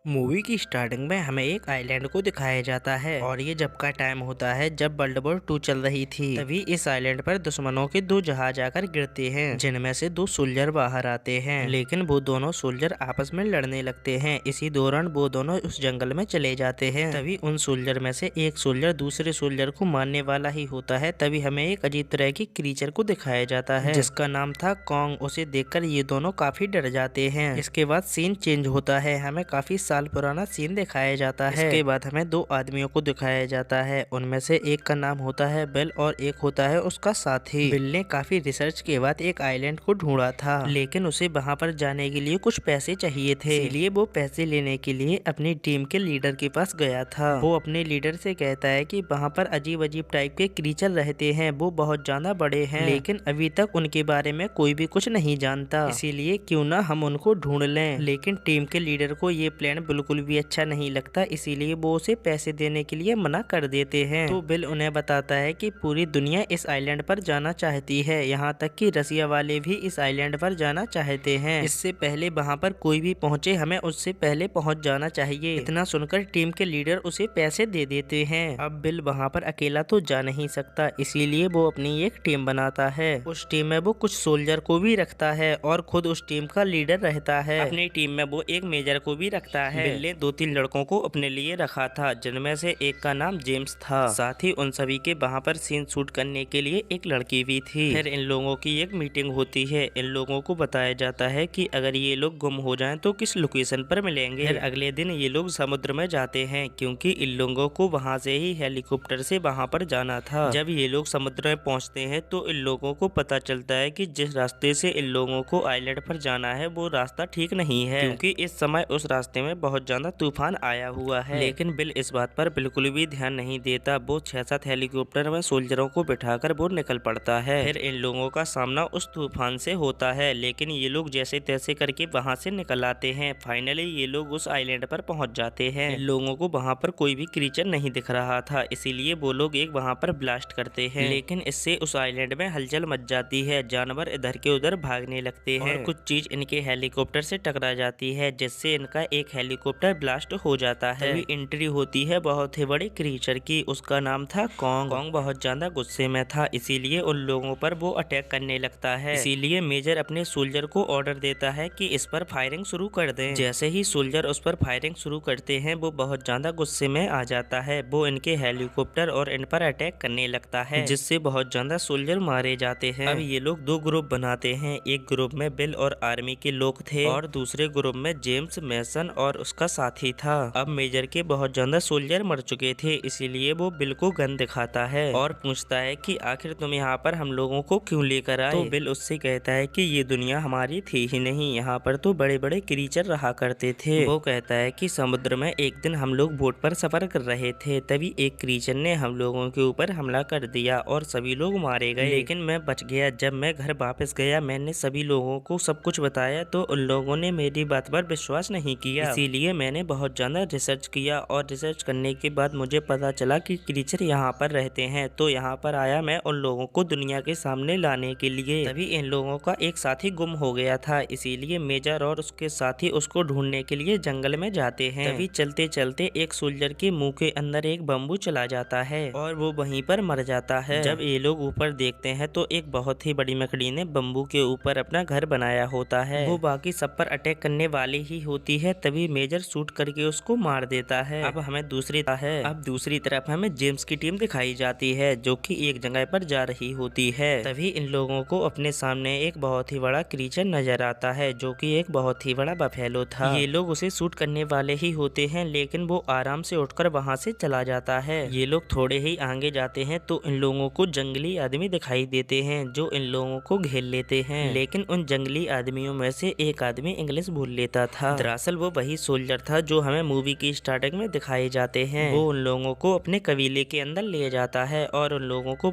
Movie की starting में हमें एक आइलैंड को दिखाया जाता है और ये जब का टाइम होता है जब वर्ल्ड वॉर 2 चल रही थी। तभी इस आइलैंड पर दुश्मनों के दो जहाज आकर गिरते हैं जिनमें से दो सोल्जर बाहर आते हैं, लेकिन वो दोनों सोल्जर आपस में लड़ने लगते हैं। इसी दौरान वो दोनों उस जंगल में चले जाते हैं। तभी उन सोल्जर में से एक सोल्जर दूसरे सोल्जर को मारने वाला ही होता है। तभी हमें एक अजीब तरह की क्रीचर को दिखाया जाता है जिसका नाम था कॉन्ग। उसे देखकर ये दोनों काफी डर जाते हैं। इसके बाद सीन चेंज होता है, हमें काफी साल पुराना सीन दिखाया जाता है। इसके बाद हमें दो आदमियों को दिखाया जाता है, उनमें से एक का नाम होता है बिल और एक होता है उसका साथी। बिल ने काफी रिसर्च के बाद एक आइलैंड को ढूंढा था, लेकिन उसे वहां पर जाने के लिए कुछ पैसे चाहिए थे, इसलिए वो पैसे लेने के लिए अपनी टीम के लीडर के पास गया था। वो अपने लीडर से कहता है कि वहां पर अजीब अजीब टाइप के क्रीचर रहते हैं, वो बहुत ज्यादा बड़े हैं, लेकिन अभी तक उनके बारे में कोई भी कुछ नहीं जानता, इसीलिए क्यों ना हम उनको ढूंढ लें। लेकिन टीम के लीडर को ये प्लान बिल्कुल भी अच्छा नहीं लगता, इसीलिए वो उसे पैसे देने के लिए मना कर देते हैं। तो बिल उन्हें बताता है कि पूरी दुनिया इस आइलैंड पर जाना चाहती है, यहाँ तक कि रसिया वाले भी इस आइलैंड पर जाना चाहते हैं। इससे पहले वहाँ पर कोई भी पहुँचे, हमें उससे पहले पहुँच जाना चाहिए। इतना सुनकर टीम के लीडर उसे पैसे दे देते हैं। अब बिल वहाँ पर अकेला तो जा नहीं सकता, इसीलिए वो अपनी एक टीम बनाता है। उस टीम में वो कुछ सोल्जर को भी रखता है और खुद उस टीम का लीडर रहता है। अपनी टीम में वो एक मेजर को भी रखता है। बिल ने 2-3 लड़कों को अपने लिए रखा था, जिनमें से एक का नाम जेम्स था। साथ ही उन सभी के वहाँ पर सीन शूट करने के लिए एक लड़की भी थी। फिर इन लोगों की एक मीटिंग होती है। इन लोगों को बताया जाता है कि अगर ये लोग गुम हो जाएं तो किस लोकेशन पर मिलेंगे। फिर अगले दिन ये लोग समुद्र में जाते हैं, क्योंकि इन लोगों को वहाँ से ही हेलीकॉप्टर से वहाँ पर जाना था। जब ये लोग समुद्र में पहुँचते हैं तो इन लोगों को पता चलता है कि जिस रास्ते से इन लोगों को आइलैंड पर जाना है वो रास्ता ठीक नहीं है, क्योंकि इस समय उस रास्ते में बहुत ज्यादा तूफान आया हुआ है। लेकिन बिल इस बात पर बिल्कुल भी ध्यान नहीं देता। वो 6-7 हेलीकॉप्टर में सोल्जरों को बिठाकर वो निकल पड़ता है। फिर इन लोगों का सामना उस तूफान से होता है, लेकिन ये लोग जैसे तैसे करके वहाँ से निकल आते हैं। फाइनली ये लोग उस आइलैंड पर पहुँच जाते हैं। इन लोगों को वहाँ पर कोई भी क्रीचर नहीं दिख रहा था, इसीलिए वो लोग एक वहाँ पर ब्लास्ट करते हैं, लेकिन इससे उस आइलैंड में हलचल मच जाती है। जानवर इधर के उधर भागने लगते हैं और कुछ चीज इनके हेलीकॉप्टर से टकरा जाती है, जिससे इनका एक हेलीकॉप्टर ब्लास्ट हो जाता है। तभी एंट्री होती है बहुत ही बड़ी क्रीचर की, उसका नाम था कॉन्ग। कॉन्ग बहुत ज्यादा गुस्से में था, इसीलिए उन लोगों पर वो अटैक करने लगता है। इसीलिए मेजर अपने सोल्जर को ऑर्डर देता है कि इस पर फायरिंग शुरू कर दें। जैसे ही सोल्जर उस पर फायरिंग शुरू करते हैं वो बहुत ज्यादा गुस्से में आ जाता है। वो इनके हेलीकॉप्टर और इन पर अटैक करने लगता है, जिससे बहुत ज्यादा सोल्जर मारे जाते हैं। अब ये लोग दो ग्रुप बनाते हैं, एक ग्रुप में बिल और आर्मी के लोग थे और दूसरे ग्रुप में जेम्स मैसन और उसका साथी था। अब मेजर के बहुत ज्यादा सोल्जर मर चुके थे, इसीलिए वो बिल को गन दिखाता है और पूछता है कि आखिर तुम यहाँ पर हम लोगों को क्यों लेकर आए। तो बिल उससे कहता है कि ये दुनिया हमारी थी ही नहीं, यहाँ पर तो बड़े बड़े क्रीचर रहा करते थे। वो कहता है कि समुद्र में एक दिन हम लोग बोट पर सफर कर रहे थे, तभी एक क्रीचर ने हम लोगों के ऊपर हमला कर दिया और सभी लोग मारे गए, लेकिन मैं बच गया। जब मैं घर वापस गया मैंने सभी लोगों को सब कुछ बताया, तो उन लोगों ने मेरी बात पर विश्वास नहीं किया। इसीलिए मैंने बहुत ज्यादा रिसर्च किया और रिसर्च करने के बाद मुझे पता चला कि क्रीचर यहाँ पर रहते हैं, तो यहाँ पर आया मैं उन लोगों को दुनिया के सामने लाने के लिए। तभी इन लोगों का एक साथी गुम हो गया था, इसीलिए मेजर और उसके साथी उसको ढूंढने के लिए जंगल में जाते हैं। तभी चलते चलते एक सोल्जर के मुंह के अंदर एक बम्बू चला जाता है और वो वहीं पर मर जाता है। जब ये लोग ऊपर देखते हैं तो एक बहुत ही बड़ी मकड़ी ने बम्बू के ऊपर अपना घर बनाया होता है। वो बाकी सब पर अटैक करने वाली ही होती है, तभी मेजर शूट करके उसको मार देता है। अब दूसरी तरफ हमें जेम्स की टीम दिखाई जाती है, जो कि एक जगह पर जा रही होती है। तभी इन लोगों को अपने सामने एक बहुत ही बड़ा क्रीचर नजर आता है, जो कि एक बहुत ही बड़ा बफेलो था। ये लोग उसे शूट करने वाले ही होते हैं, लेकिन वो आराम से उठकर वहाँ से चला जाता है। ये लोग थोड़े ही आगे जाते हैं तो इन लोगों को जंगली आदमी दिखाई देते हैं, जो इन लोगों को घेर लेते हैं। लेकिन उन जंगली आदमियों में से एक आदमी इंग्लिश बोल लेता था। दरअसल वो वही सोल्जर था जो हमें मूवी की स्टार्टिंग में दिखाए जाते हैं। वो उन लोगों को अपने कबीले के अंदर ले जाता है और उन लोगों को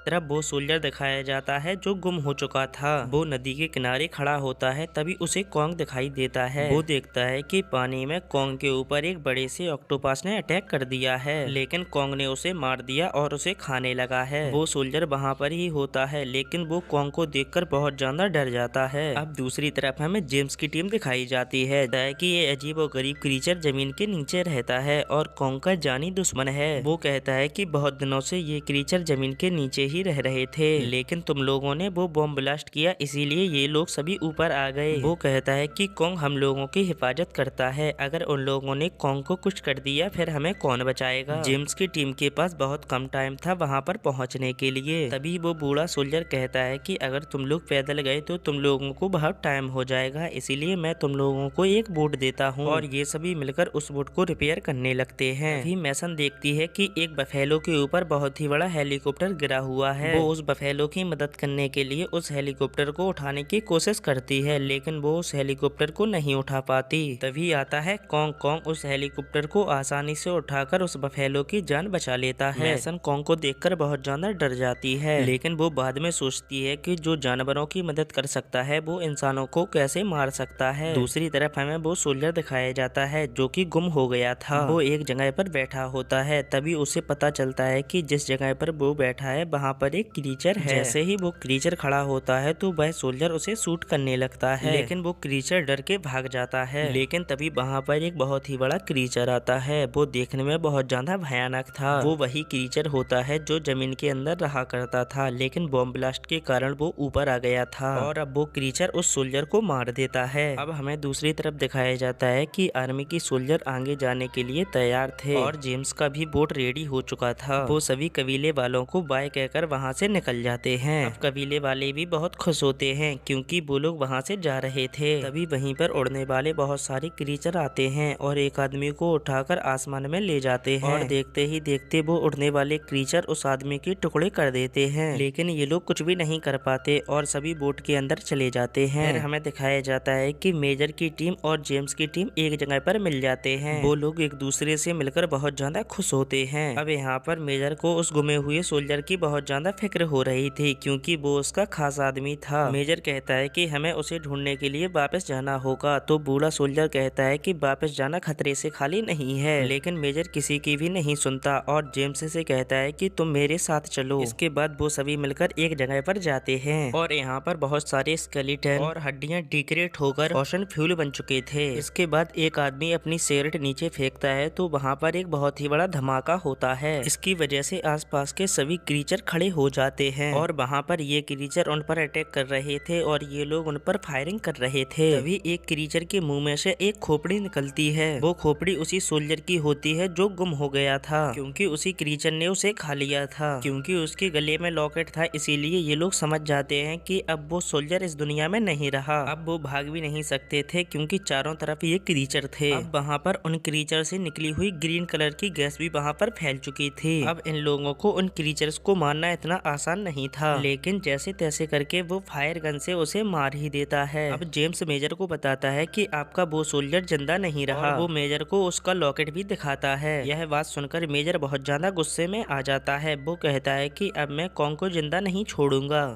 तरफ वो सोल्जर दिखाया जाता है जो गुम हो चुका था। वो नदी के किनारे खड़ा होता है, तभी उसे कॉन्ग दिखाई देता है। वो देखता है कि पानी में कॉन्ग के ऊपर एक बड़े से ऑक्टोपस ने अटैक कर दिया है, लेकिन कॉन्ग ने उसे मार दिया और उसे खाने लगा है। वो सोल्जर वहाँ पर ही होता है, लेकिन वो कॉन्ग को देखकर बहुत ज्यादा डर जाता है। अब दूसरी तरफ हमें जेम्स की टीम दिखाई जाती है कि ये अजीब और गरीब क्रीचर जमीन के नीचे रहता है और कॉन्ग का जानी दुश्मन है। वो कहता है कि बहुत दिनों से ये क्रीचर जमीन के नीचे ही रह रहे थे, लेकिन तुम लोगों ने वो बॉम्ब ब्लास्ट किया, इसीलिए ये लोग सभी ऊपर आ गए। वो कहता है कि कॉन्ग हम लोगों की हिफाजत करता है, अगर उन लोगों ने कॉन्ग को कुछ कर दिया फिर हमें कौन बचाएगा। जेम्स की टीम के पास बहुत कम टाइम था वहाँ पर पहुँचने के लिए। तभी वो बूढ़ा सोल्जर कहता है कि अगर तुम लोग पैदल गए तो तुम लोगों को बहुत टाइम हो जाएगा, इसीलिए मैं तुम लोगों को एक बोट देता हूँ। और ये सभी मिलकर उस बोट को रिपेयर करने लगते हैं। तभी मैसन देखती है कि एक बफेलो के ऊपर बहुत ही बड़ा हेलीकॉप्टर गिरा हुआ है। वो उस बफेलो की मदद करने के लिए उस हेलीकॉप्टर को उठाने की कोशिश करती है, लेकिन वो उस हेलीकॉप्टर को नहीं उठा पाती। तभी आता है कॉन्ग। कॉन्ग उस हेलीकॉप्टर को आसानी से उठाकर उस बफेलो की जान बचा लेता है। मैसन कॉन्ग को देखकर बहुत ज्यादा डर जाती है, लेकिन वो बाद में सोचती है कि जो जानवरों की मदद कर सकता है वो इंसानों को कैसे मार सकता है। दूसरी तरफ हमें वो सोल्जर दिखाया जाता है जो कि गुम हो गया था। वो एक जगह पर बैठा होता है, तभी उसे पता चलता है कि जिस जगह पर वो बैठा है वहाँ पर एक क्रीचर है। जैसे ही वो क्रीचर खड़ा होता है तो वह सोल्जर उसे शूट करने लगता है, लेकिन वो क्रीचर डर के भाग जाता है। लेकिन तभी वहाँ पर एक बहुत ही बड़ा क्रीचर आता है। वो देखने में बहुत ज्यादा भयानक था। वो वही क्रीचर होता है जो जमीन के अंदर रहा करता था, लेकिन बॉम्ब ब्लास्ट के कारण वो ऊपर आ गया था और अब वो क्रीचर उस सोल्जर को मार देता है। अब हमें दूसरी तरफ दिखाया जाता है कि आर्मी की सोल्जर आगे जाने के लिए तैयार थे और जेम्स का भी बोट रेडी हो चुका था। वो सभी कबीले वालों को बाय कहकर वहाँ से निकल जाते हैं। अब कबीले वाले भी बहुत खुश होते हैं क्योंकि वो लोग वहाँ से जा रहे थे। तभी वहीं पर उड़ने वाले बहुत सारे क्रीचर आते हैं और एक आदमी को उठाकर आसमान में ले जाते हैं और देखते ही देखते वो उड़ने वाले क्रीचर उस आदमी के टुकड़े कर देते हैं, लेकिन ये लोग कुछ भी नहीं कर पाते और सभी बोट के अंदर चले जाते हैं। फिर हमें दिखाया जाता है कि मेजर की टीम और जेम्स की टीम एक जगह पर मिल जाते हैं। वो लोग एक दूसरे से मिलकर बहुत ज्यादा खुश होते हैं। अब यहाँ पर मेजर को उस गुमे हुए सोल्जर की बहुत ज्यादा फिक्र हो रही थी क्योंकि वो उसका खास आदमी था। मेजर कहता है कि हमें उसे ढूंढने के लिए वापस जाना होगा, तो बूढ़ा सोल्जर कहता है कि वापस जाना खतरे से खाली नहीं है, लेकिन मेजर किसी की भी नहीं सुनता और जेम्स से कहता है कि तुम मेरे साथ चलो। इसके बाद वो सभी मिलकर एक जगह पर जाते हैं और यहाँ पर बहुत सारे स्केलेटन और हड्डियां डिक्रेट होकर ओशन फ्यूल बन चुके थे। इसके बाद एक आदमी अपनी सिगरेट नीचे फेंकता है तो वहाँ पर एक बहुत ही बड़ा धमाका होता है। इसकी वजह से आसपास के सभी क्रीचर खड़े हो जाते हैं और वहाँ पर ये क्रीचर उन पर अटैक कर रहे थे और ये लोग उन पर फायरिंग कर रहे थे। तभी एक क्रीचर के मुंह में से एक खोपड़ी निकलती है। वो खोपड़ी उसी सोल्जर की होती है जो गुम हो गया था, क्योंकि उसी क्रीचर ने उसे खा लिया था। क्योंकि उसके गले में लॉकेट था, इसीलिए ये लोग समझ जाते हैं कि अब वो सोल्जर इस दुनिया में नहीं रहा। अब वो भाग भी नहीं सकते थे क्योंकि चारों तरफ ये क्रीचर थे। अब वहाँ पर उन क्रीचर से निकली हुई ग्रीन कलर की गैस भी वहाँ पर फैल चुकी थी। अब इन लोगों को उन क्रीचर्स को मारना इतना आसान नहीं था, लेकिन जैसे तैसे करके वो फायर गन से उसे मार ही देता है। अब जेम्स मेजर को बताता है कि आपका वो सोल्जर जिंदा नहीं रहा। वो मेजर को उसका लॉकेट भी दिखाता है। यह बात सुनकर मेजर बहुत ज्यादा गुस्से में आ जाता है। वो कहता है कि अब मैं कॉन्ग को जिंदा नहीं छोड़ूंगा।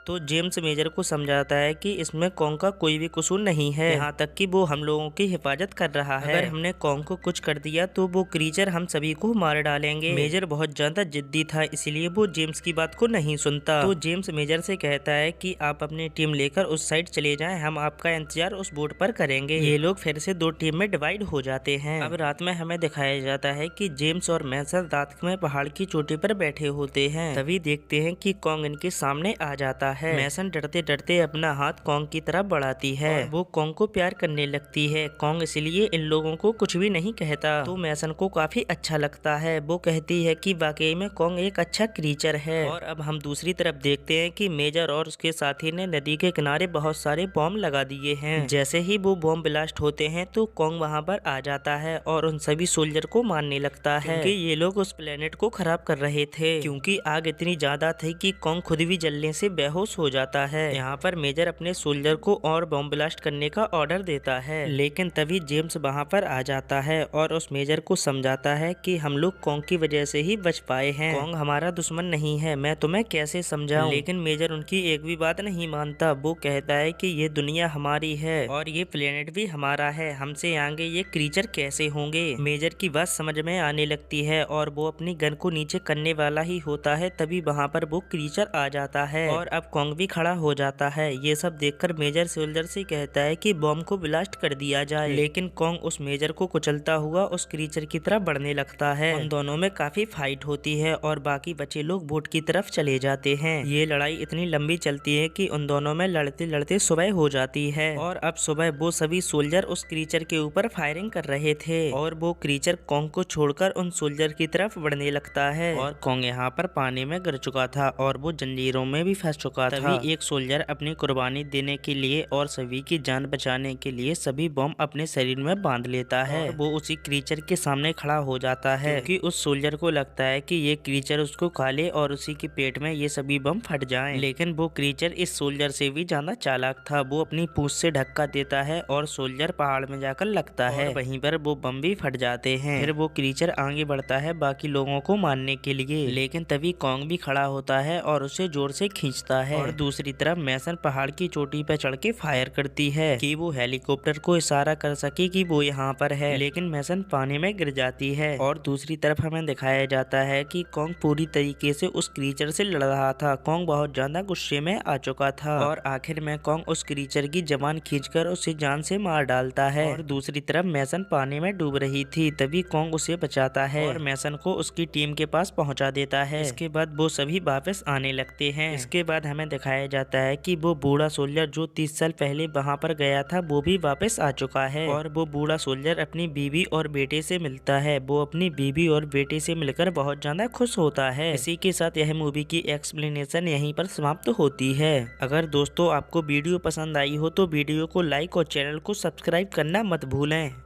तो जेम्स मेजर को समझाता है कि इसमें कॉन्ग का कोई भी कसूर नहीं है, यहाँ तक कि वो हम लोगों की हिफाजत कर रहा है। अगर हमने कॉन्ग को कुछ कर दिया तो वो क्रीचर हम सभी को मार डालेंगे। मेजर बहुत ज्यादा जिद्दी था, इसलिए वो जेम्स की बात को नहीं सुनता। तो जेम्स मेजर से कहता है कि आप अपनी टीम लेकर उस साइड चले जाएं, हम आपका इंतजार उस बोट पर करेंगे। ये लोग फिर से दो टीम में डिवाइड हो जाते हैं। अब रात में हमें दिखाया जाता है कि जेम्स और मैसन रात में पहाड़ की चोटी पर बैठे होते हैं। तभी देखते हैं कि कॉन्ग इनके सामने आ जाता है। मैसन डरते डरते अपना हाथ कॉन्ग की तरफ बढ़ाती है और वो कॉन्ग को प्यार करने लगती है। कॉन्ग इसलिए इन लोगों को कुछ भी नहीं कहता, तो मैसन को काफी अच्छा लगता है। वो कहती है कि वाकई में कॉन्ग एक अच्छा क्रीचर है। और अब हम दूसरी तरफ देखते हैं कि मेजर और उसके साथी ने नदी के किनारे बहुत सारे बॉम्ब लगा दिए हैं। जैसे ही वो बॉम्ब ब्लास्ट होते हैं तो कॉन्ग वहाँ पर आ जाता है और उन सभी सोल्जर को मारने लगता है, क्योंकि ये लोग उस प्लेनेट को खराब कर रहे थे। क्योंकि आग इतनी ज्यादा थी कि कॉन्ग खुद भी जलने से बेहोश खामोश हो जाता है। यहाँ पर मेजर अपने सोल्जर को और बॉम्ब ब्लास्ट करने का ऑर्डर देता है, लेकिन तभी जेम्स वहाँ पर आ जाता है और उस मेजर को समझाता है कि हम लोग कॉन्ग की वजह से ही बच पाए हैं। कॉन्ग हमारा दुश्मन नहीं है, मैं तुम्हें कैसे समझाऊं। लेकिन मेजर उनकी एक भी बात नहीं मानता। वो कहता है कि ये दुनिया हमारी है और ये प्लेनेट भी हमारा है, हमसे आगे ये क्रीचर कैसे होंगे। मेजर की बात समझ में आने लगती है और वो अपनी गन को नीचे करने वाला ही होता है, तभी वहाँ पर वो क्रीचर आ जाता है और अब कॉन्ग भी खड़ा हो जाता है। ये सब देखकर मेजर सोल्जर से कहता है कि बॉम्ब को ब्लास्ट कर दिया जाए, लेकिन कॉन्ग उस मेजर को कुचलता हुआ उस क्रीचर की तरफ बढ़ने लगता है। उन दोनों में काफी फाइट होती है और बाकी बचे लोग बोट की तरफ चले जाते हैं। ये लड़ाई इतनी लंबी चलती है कि उन दोनों में लड़ते लड़ते सुबह हो जाती है और अब सुबह वो सभी सोल्जर उस क्रीचर के ऊपर फायरिंग कर रहे थे और वो क्रीचर कॉन्ग को छोड़कर उन सोल्जर की तरफ बढ़ने लगता है और कॉन्ग यहाँ पर पानी में गिर चुका था और वो जंजीरों में भी फंस चुका था। तभी एक सोल्जर अपनी कुर्बानी देने के लिए और सभी की जान बचाने के लिए सभी बम अपने शरीर में बांध लेता है। वो उसी क्रीचर के सामने खड़ा हो जाता है क्योंकि उस सोल्जर को लगता है कि ये क्रीचर उसको खा ले और उसी के पेट में ये सभी बम फट जाएं। लेकिन वो क्रीचर इस सोल्जर से भी ज्यादा चालाक था। वो अपनी पूंछ से धक्का देता है और सोल्जर पहाड़ में जाकर लगता है, वहीं पर वो बम भी फट जाते हैं। फिर वो क्रीचर आगे बढ़ता है बाकी लोगों को मारने के लिए, लेकिन तभी कॉन्ग भी खड़ा होता है और उसे जोर से खींचता है और दूसरी तरफ मैसन पहाड़ की चोटी पर चढ़ के फायर करती है कि वो हेलीकॉप्टर को इशारा कर सके कि वो यहाँ पर है, लेकिन मैसन पानी में गिर जाती है। और दूसरी तरफ हमें दिखाया जाता है कि कॉन्ग पूरी तरीके से उस क्रीचर से लड़ रहा था। कॉन्ग बहुत ज्यादा गुस्से में आ चुका था और आखिर में कॉन्ग उस क्रीचर की जबान खींचकर उसे जान से मार डालता है और दूसरी तरफ मैसन पानी में डूब रही थी, तभी कॉन्ग उसे बचाता है और मैसन को उसकी टीम के पास पहुंचा देता है। इसके बाद वो सभी वापस आने लगते हैं। इसके बाद हमें दिखाया जाता है कि वो बूढ़ा सोल्जर जो 30 साल पहले वहां पर गया था वो भी वापस आ चुका है और वो बूढ़ा सोल्जर अपनी बीवी और बेटे से मिलता है। वो अपनी बीवी और बेटे से मिलकर बहुत ज्यादा खुश होता है। इसी के साथ यह मूवी की एक्सप्लेनेशन यहीं पर समाप्त होती है। अगर दोस्तों आपको वीडियो पसंद आई हो तो वीडियो को लाइक और चैनल को सब्सक्राइब करना मत भूलें।